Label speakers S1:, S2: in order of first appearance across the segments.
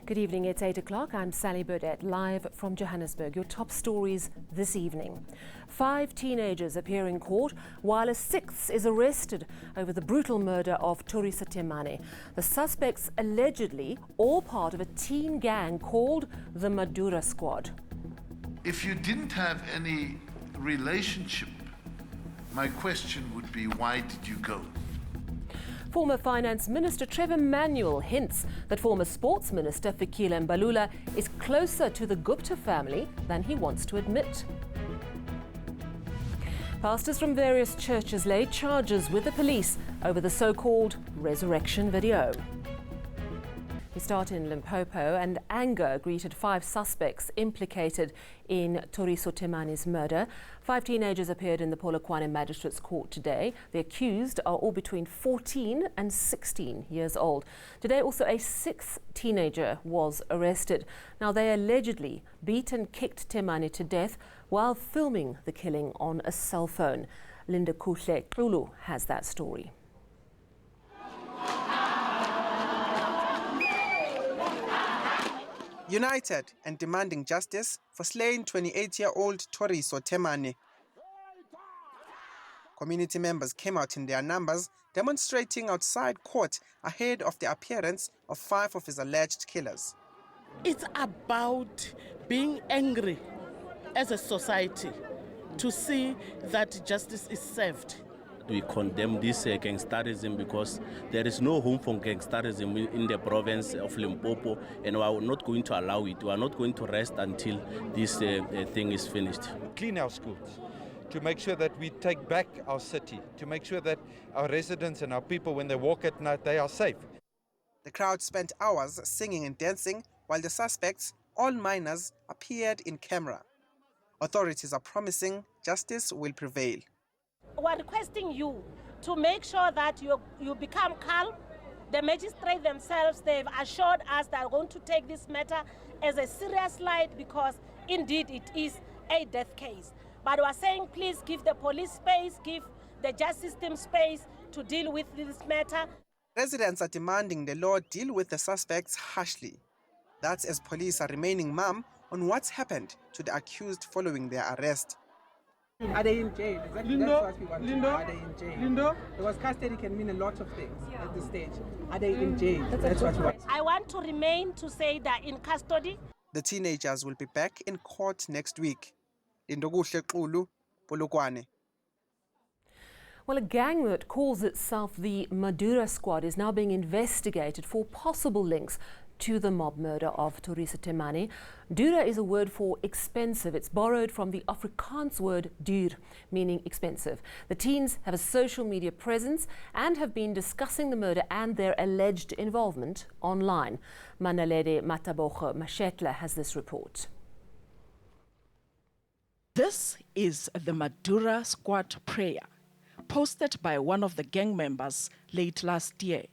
S1: Good evening, it's 8 o'clock. I'm Sally Burdett, live from Johannesburg. Your top stories this evening. 5 teenagers appear in court while a 6th is arrested over the brutal murder of Teresa Temane. The suspects allegedly all part of a teen gang called the Madura Squad.
S2: If you didn't have any relationship, my question would be, why did you go?
S1: Former Finance Minister Trevor Manuel hints that former Sports Minister Fikile Mbalula is closer to the Gupta family than he wants to admit. Pastors from various churches laid charges with the police over the so-called resurrection video. We start in Limpopo, and anger greeted 5 suspects implicated in Teresa Temane's murder. 5 teenagers appeared in the Polokwane Magistrates Court today. The accused are all between 14 and 16 years old. Today also a 6th teenager was arrested. Now they allegedly beat and kicked Temane to death while filming the killing on a cell phone. Linda Kuhle has that story.
S3: United and demanding justice for slain 28-year-old Teresa Temane. Community members came out in their numbers, demonstrating outside court ahead of the appearance of 5 of his alleged killers.
S4: It's about being angry as a society to see that justice is served.
S5: We condemn this gangsterism because there is no home for gangsterism in the province of Limpopo, and we are not going to allow it. We are not going to rest until this thing is finished.
S6: Clean our schools, to make sure that we take back our city, to make sure that our residents and our people, when they walk at night, they are safe.
S3: The crowd spent hours singing and dancing while the suspects, all minors, appeared in camera. Authorities are promising justice will prevail.
S7: We're requesting you to make sure that you become calm. The magistrates themselves, they've assured us they're going to take this matter as a serious light because indeed it is a death case. But we're saying please give the police space, give the justice system space to deal with this matter.
S3: Residents are demanding the law deal with the suspects harshly. That's as police are remaining mum on what's happened to the accused following their arrest.
S8: Are they in jail? Exactly. That's what we want to know. Are they in jail? Because custody can mean a lot of things at this stage. Are they in jail? That's what we want.
S7: I want to remain to say that in custody.
S3: The teenagers will be back in court next week. Polokwane.
S1: Well, a gang that calls itself the Madura Squad is now being investigated for possible links to the mob murder of Teresa Temane. Dura is a word for expensive. It's borrowed from the Afrikaans word duur, meaning expensive. The teens have a social media presence and have been discussing the murder and their alleged involvement online. Manalede Matabogo Mashetla has this report.
S4: This is the Madura Squad prayer, posted by one of the gang members late last year.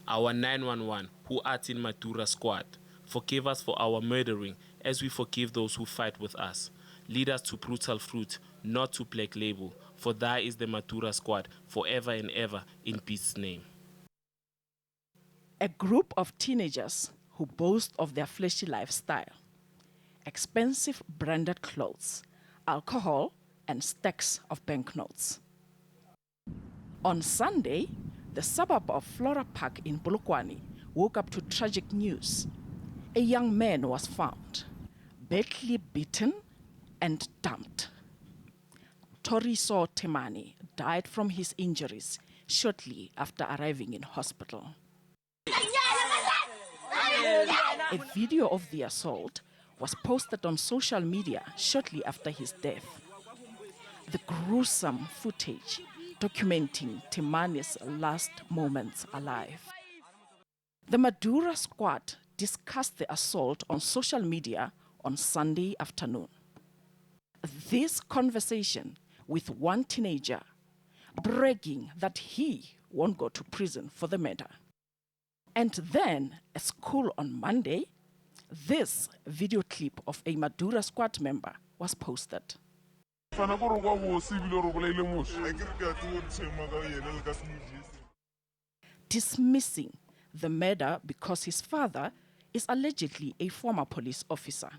S9: Our 911, who art in Madura Squad, forgive us for our murdering as we forgive those who fight with us. Lead us to brutal fruit, not to black label, for thy is the Madura Squad, forever and ever, in peace's name.
S4: A group of teenagers who boast of their flashy lifestyle, expensive branded clothes, alcohol, and stacks of banknotes. On Sunday, the suburb of Flora Park in Polokwane woke up to tragic news. A young man was found, badly beaten and dumped. Teresa Temane died from his injuries shortly after arriving in hospital. A video of the assault was posted on social media shortly after his death. The gruesome footage documenting Temane's last moments alive. The Madura Squad discussed the assault on social media on Sunday afternoon. This conversation with one teenager bragging that he won't go to prison for the murder. And then at school on Monday, this video clip of a Madura Squad member was posted. Dismissing the murder because his father is allegedly a former police officer.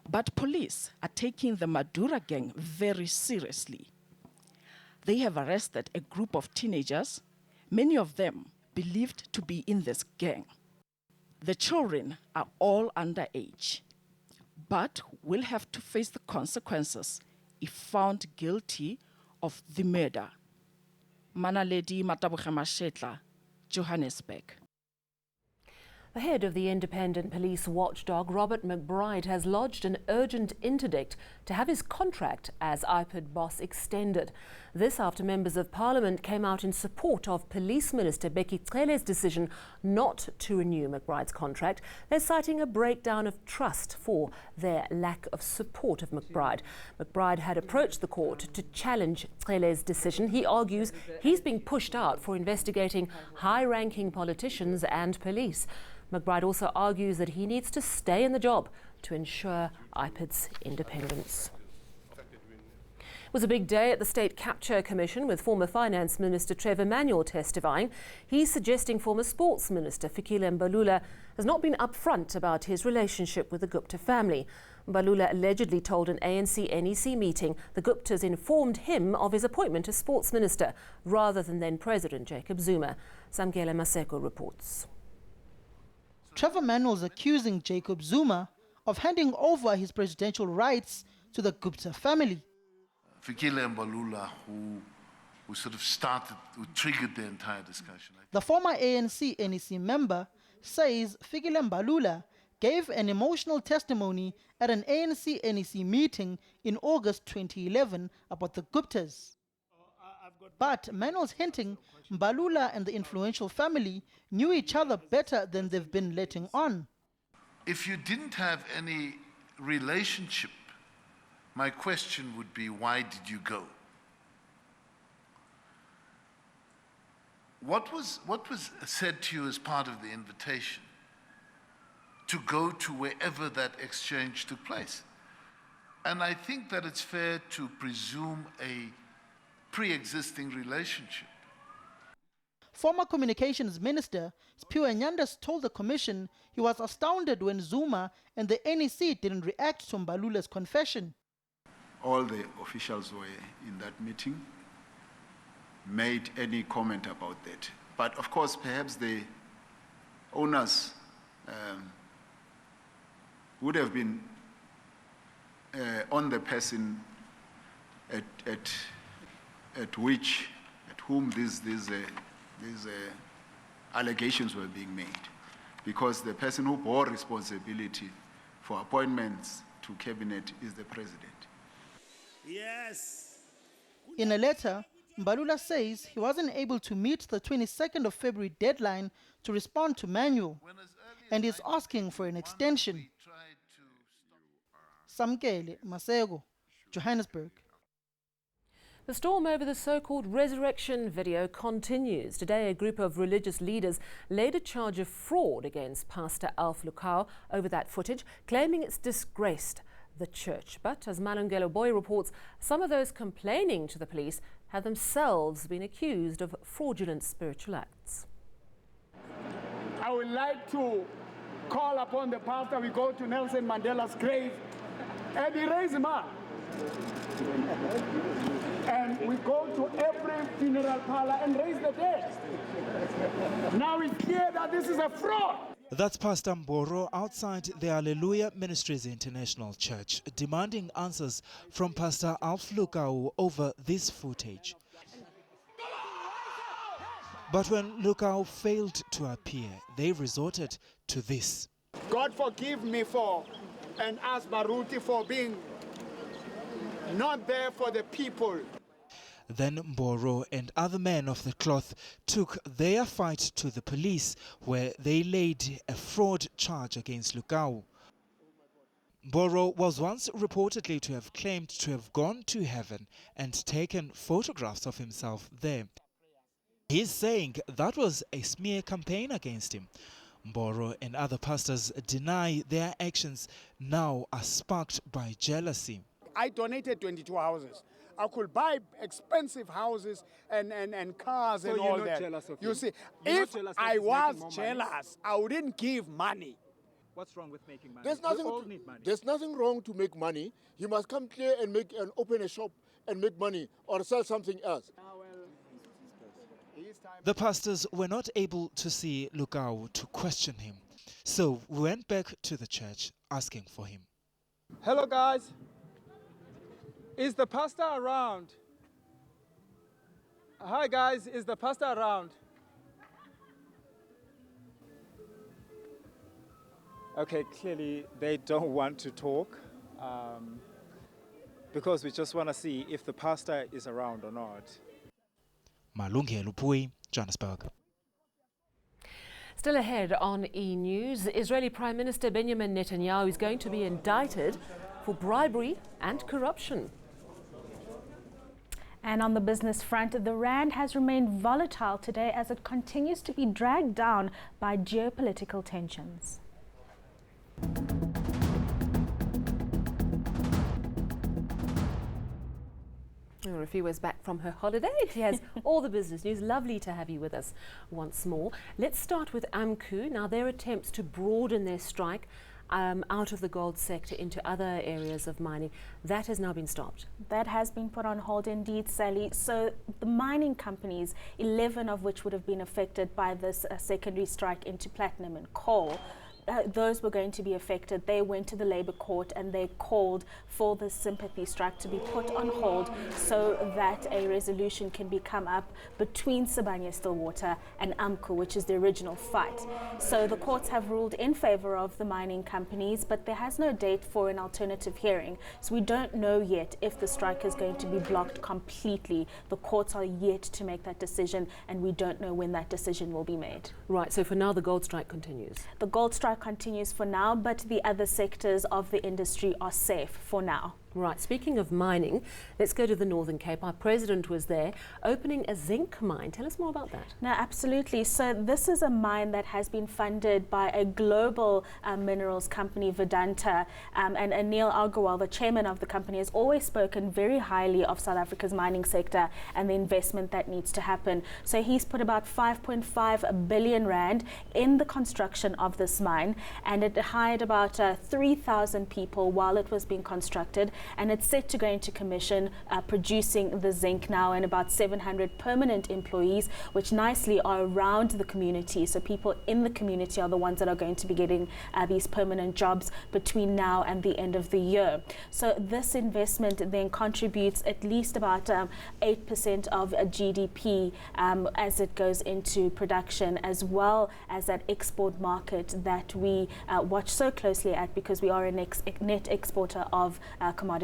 S4: But police are taking the Madura gang very seriously. They have arrested a group of teenagers, many of them believed to be in this gang. The children are all underage, but will have to face the consequences if found guilty of the murder. Manaledi Matabukhema, Johannesburg.
S1: The head of the independent police watchdog, Robert McBride, has lodged an urgent interdict to have his contract as IPID boss extended. This after members of parliament came out in support of Police Minister Becky Cele's decision not to renew McBride's contract. They're citing a breakdown of trust for their lack of support of McBride. McBride had approached the court to challenge Cele's decision. He argues he's being pushed out for investigating high-ranking politicians and police. McBride also argues that he needs to stay in the job to ensure IPID's independence. It was a big day at the State Capture Commission with former Finance Minister Trevor Manuel testifying. He's suggesting former Sports Minister Fikile Mbalula has not been upfront about his relationship with the Gupta family. Mbalula allegedly told an ANC-NEC meeting the Guptas informed him of his appointment as Sports Minister rather than then President Jacob Zuma. Samkela Maseko reports.
S10: Trevor Manuel's accusing Jacob Zuma of handing over his presidential rights to the Gupta family.
S2: Fikile Mbalula, who sort of who triggered the entire discussion.
S10: The former ANC-NEC member says Fikile Mbalula gave an emotional testimony at an ANC-NEC meeting in August 2011 about the Guptas. But Manuel's hinting Mbalula and the influential family knew each other better than they've been letting on.
S2: If you didn't have any relationship, my question would be, why did you go? What was said to you as part of the invitation to go to wherever that exchange took place? And I think that it's fair to presume a pre-existing relationship.
S10: Former Communications Minister Sphiwe Nyandas told the Commission he was astounded when Zuma and the NEC didn't react to Mbalula's confession.
S11: All the officials were in that meeting, made any comment about that. But of course, perhaps the owners would have been on the person at whom these allegations were being made, because the person who bore responsibility for appointments to cabinet is the president.
S10: Yes. In a letter, Mbalula says he wasn't able to meet the 22nd of February deadline to respond to Manuel and is asking for an extension. Samkele Maseko, Johannesburg.
S1: The storm over the so-called resurrection video continues. Today, a group of religious leaders laid a charge of fraud against Pastor Alf Lukau over that footage, claiming it's disgraced the church. But as Malungelo Boy reports, some of those complaining to the police have themselves been accused of fraudulent spiritual acts.
S12: I would like to call upon the pastor. We go to Nelson Mandela's grave and erase him up. And we go to every funeral parlor and raise the dead. Now it's clear that this is a fraud.
S13: That's Pastor Mboro outside the Alleluia Ministries International Church, demanding answers from Pastor Alf Lukau over this footage. But when Lukau failed to appear, they resorted to this.
S12: God forgive me for, and ask Baruti for being not there for the people.
S13: Then Mboro and other men of the cloth took their fight to the police, where they laid a fraud charge against Lukau. Mboro was once reportedly to have claimed to have gone to heaven and taken photographs of himself there. He's saying that was a smear campaign against him. Mboro and other pastors deny their actions now are sparked by jealousy.
S12: I donated 22 houses. I could buy expensive houses and cars
S14: so
S12: and
S14: you're
S12: all
S14: not
S12: that.
S14: Jealous of
S12: you
S14: him?
S12: see,
S14: You're
S12: if
S14: not jealous that
S12: I
S14: he's
S12: was
S14: making more
S12: jealous, I wouldn't give money.
S14: What's wrong with making money?
S15: There's
S14: We
S15: nothing.
S14: all need money.
S15: There's nothing wrong to make money. You must come here and open a shop and make money or sell something else.
S13: The pastors were not able to see Lukau to question him, so we went back to the church asking for him.
S14: Hello guys, is the pastor around? Hi guys, is the pastor around? Okay, clearly they don't want to talk because we just want to see if the pastor is around or not.
S13: Malungelo Pui, Johannesburg.
S1: Still ahead on eNews, Israeli Prime Minister Benjamin Netanyahu is going to be indicted for bribery and corruption.
S16: And on the business front, the rand has remained volatile today as it continues to be dragged down by geopolitical tensions.
S1: Rafia is back from her holiday. She has all the business news. Lovely to have you with us once more. Let's start with AMCU. Now, their attempts to broaden their strike out of the gold sector into other areas of mining, that has now been stopped.
S16: That has been put on hold indeed, Sally. So the mining companies, 11 of which would have been affected by this secondary strike into platinum and coal, those were going to be affected. They went to the Labour Court and they called for the sympathy strike to be put on hold so that a resolution can come up between Sibanye-Stillwater and AMCU, which is the original fight. So the courts have ruled in favour of the mining companies, but there has no date for an alternative hearing. So we don't know yet if the strike is going to be blocked completely. The courts are yet to make that decision, and we don't know when that decision will be made.
S1: Right, so for now the gold strike continues.
S16: The gold strike continues for now, but the other sectors of the industry are safe for now.
S1: Right, speaking of mining, let's go to the Northern Cape. Our president was there opening a zinc mine. Tell us more about that.
S16: No, absolutely. So this is a mine that has been funded by a global minerals company, Vedanta, and Anil Agarwal, the chairman of the company, has always spoken very highly of South Africa's mining sector and the investment that needs to happen. So he's put about 5.5 billion rand in the construction of this mine, and it hired about 3,000 people while it was being constructed. And it's set to go into commission, producing the zinc now, and about 700 permanent employees, which nicely are around the community. So people in the community are the ones that are going to be getting these permanent jobs between now and the end of the year. So this investment then contributes at least about 8% of GDP as it goes into production, as well as that export market that we watch so closely at, because we are a net exporter of commodities.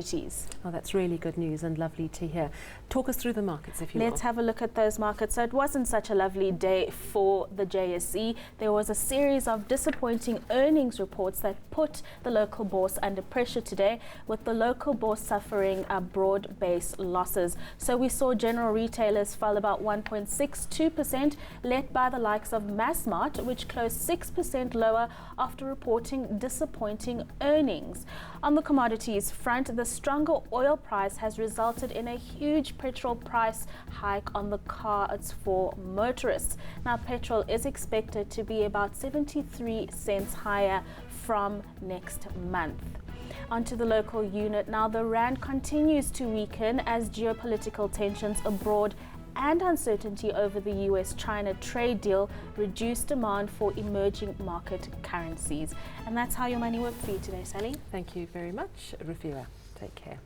S1: Oh, that's really good news and lovely to hear. Talk us through the markets, if you will.
S16: Let's have a look at those markets. So it wasn't such a lovely day for the JSE. There was a series of disappointing earnings reports that put the local bourse under pressure today, with the local bourse suffering broad-based losses. So we saw general retailers fall about 1.62%, led by the likes of Massmart, which closed 6% lower after reporting disappointing earnings. On the commodities front, the stronger oil price has resulted in a huge petrol price hike on the cards for motorists. Now, petrol is expected to be about 73 cents higher from next month. Onto the local unit now. The rand continues to weaken as geopolitical tensions abroad and uncertainty over the US-China trade deal reduce demand for emerging market currencies. And that's how your money worked for you today, Sally.
S1: Thank you very much, Rafia. Take care.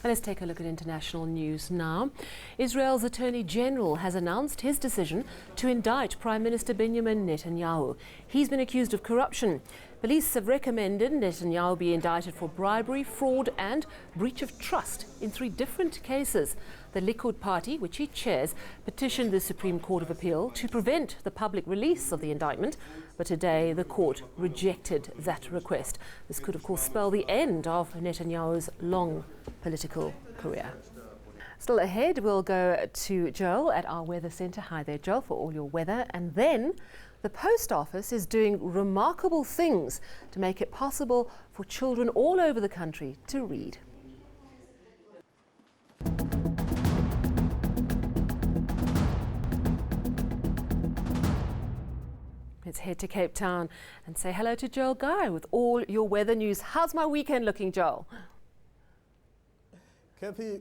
S1: And let's take a look at international news now. Israel's Attorney General has announced his decision to indict Prime Minister Benjamin Netanyahu. He's been accused of corruption. Police have recommended Netanyahu be indicted for bribery, fraud and breach of trust in 3 different cases. The Likud party, which he chairs, petitioned the Supreme Court of Appeal to prevent the public release of the indictment, but today the court rejected that request. This could, of course, spell the end of Netanyahu's long political career. Still ahead, we'll go to Joel at our weather centre. Hi there, Joel, for all your weather. And then the Post Office is doing remarkable things to make it possible for children all over the country to read. Let's head to Cape Town and say hello to Joel Guy with all your weather news. How's my weekend looking, Joel?
S17: Kathy,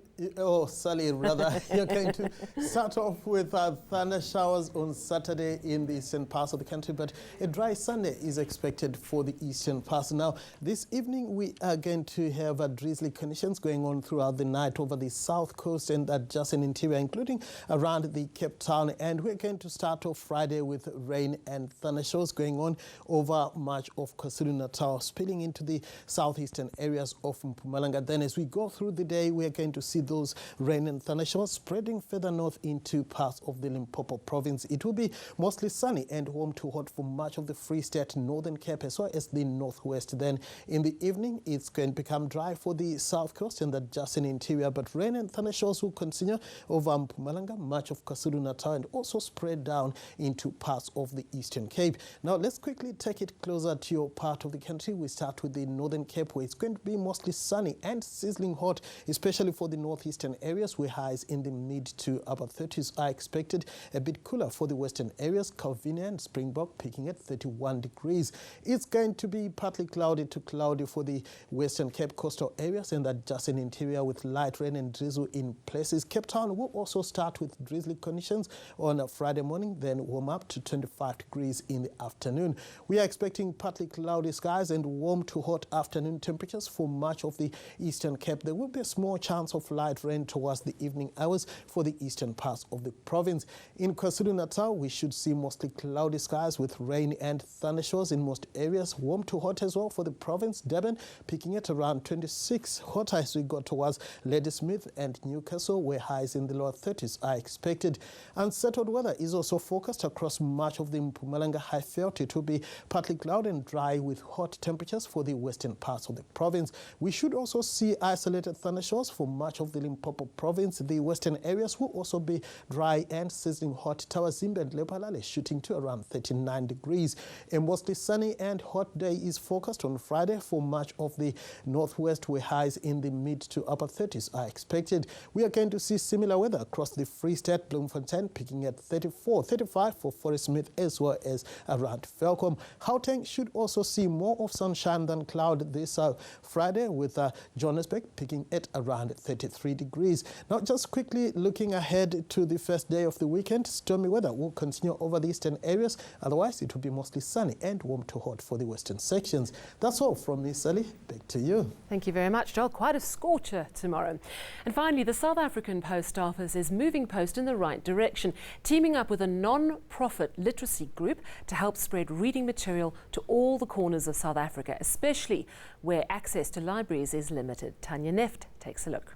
S17: Sally, rather, you're going to start off with thunder showers on Saturday in the eastern parts of the country, but a dry Sunday is expected for the eastern parts. Now, this evening we are going to have drizzly conditions going on throughout the night over the south coast and adjacent interior, including around the Cape Town. And we're going to start off Friday with rain and thunder showers going on over much of KwaZulu-Natal, spilling into the southeastern areas of Mpumalanga. Then as we go through the day, we're going to see those rain and thunder showers spreading further north into parts of the Limpopo province. It will be mostly sunny and warm to hot for much of the Free State, Northern Cape, as well as the northwest. Then in the evening, it's going to become dry for the south coast and the adjacent interior, but rain and thunder showers will continue over Mpumalanga, much of KwaZulu-Natal, and also spread down into parts of the Eastern Cape. Now, let's quickly take it closer to your part of the country. We start with the Northern Cape, where it's going to be mostly sunny and sizzling hot, especially for the northeastern areas, where highs in the mid to upper 30s are expected. A bit cooler for the western areas, Calvinia and Springbok peaking at 31 degrees. It's going to be partly cloudy to cloudy for the western Cape coastal areas and the adjacent interior, with light rain and drizzle in places. Cape Town will also start with drizzly conditions on a Friday morning, then warm up to 25 degrees in the afternoon. We are expecting partly cloudy skies and warm to hot afternoon temperatures for much of the eastern Cape. There will be a small chance of light rain towards the evening hours for the eastern parts of the province. In KwaZulu-Natal, we should see mostly cloudy skies with rain and thunder showers in most areas. Warm to hot as well for the province. Durban peaking at around 26. Hot as we go towards Ladysmith and Newcastle, where highs in the lower 30s are expected. Unsettled weather is also forecast across much of the Mpumalanga Highveld. It will be partly cloudy and dry with hot temperatures for the western parts of the province. We should also see isolated thunder showers for much of the Limpopo province. The western areas will also be dry and sizzling hot. Tawazimbe and Lephalale shooting to around 39 degrees. A mostly sunny and hot day is forecast on Friday for much of the northwest, where highs in the mid to upper 30s are expected. We are going to see similar weather across the Free State, Bloemfontein peaking at 34, 35 for Forest Smith as well as around Felcom. Gauteng should also see more of sunshine than cloud this Friday, with Johannesburg peaking at around 33 degrees. Now, just quickly looking ahead to the first day of the weekend, stormy weather will continue over the eastern areas. Otherwise, it will be mostly sunny and warm to hot for the western sections. That's all from me, Sally. Back to you.
S1: Thank you very much, Joel. Quite a scorcher tomorrow. And finally, the South African Post Office is moving post in the right direction, teaming up with a non-profit literacy group to help spread reading material to all the corners of South Africa, especially where access to libraries is limited. Tanya Neft takes a look.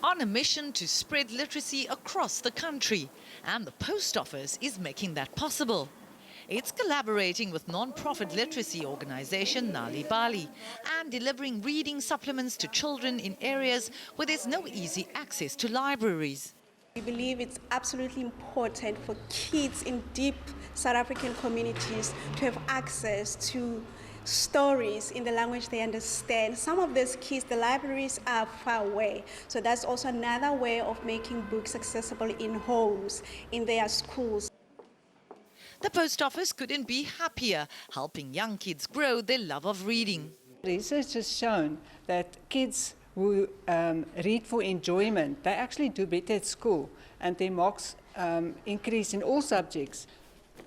S18: On a mission to spread literacy across the country, and the Post Office is making that possible. It's collaborating with non-profit literacy organisation Nali Bali and delivering reading supplements to children in areas where there's no easy access to libraries.
S19: We believe it's absolutely important for kids in deep South African communities to have access to stories in the language they understand. Some of these kids, the libraries are far away. So that's also another way of making books accessible in homes, in their schools.
S18: The Post Office couldn't be happier, helping young kids grow their love of reading.
S20: Research has shown that kids who read for enjoyment, they actually do better at school, and their marks increase in all subjects.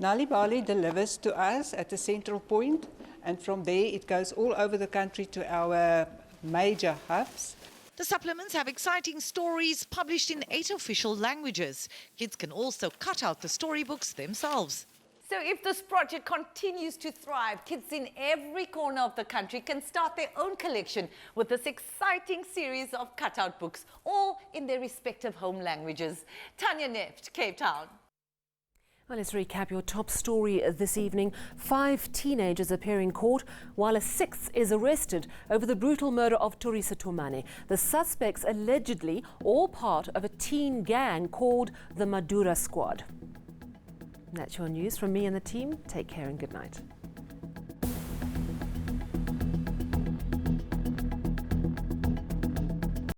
S20: Nali Bali delivers to us at a central point, and from there it goes all over the country to our major hubs.
S18: The supplements have exciting stories published in 8 official languages. Kids can also cut out the storybooks themselves.
S21: So if this project continues to thrive, kids in every corner of the country can start their own collection with this exciting series of cutout books, all in their respective home languages. Tanya Neft, Cape Town.
S1: Well, let's recap your top story this evening. 5 teenagers appear in court while a 6th is arrested over the brutal murder of Teresa Tumane. The suspects allegedly all part of a teen gang called the Madura Squad. That's your news from me and the team. Take care and good night.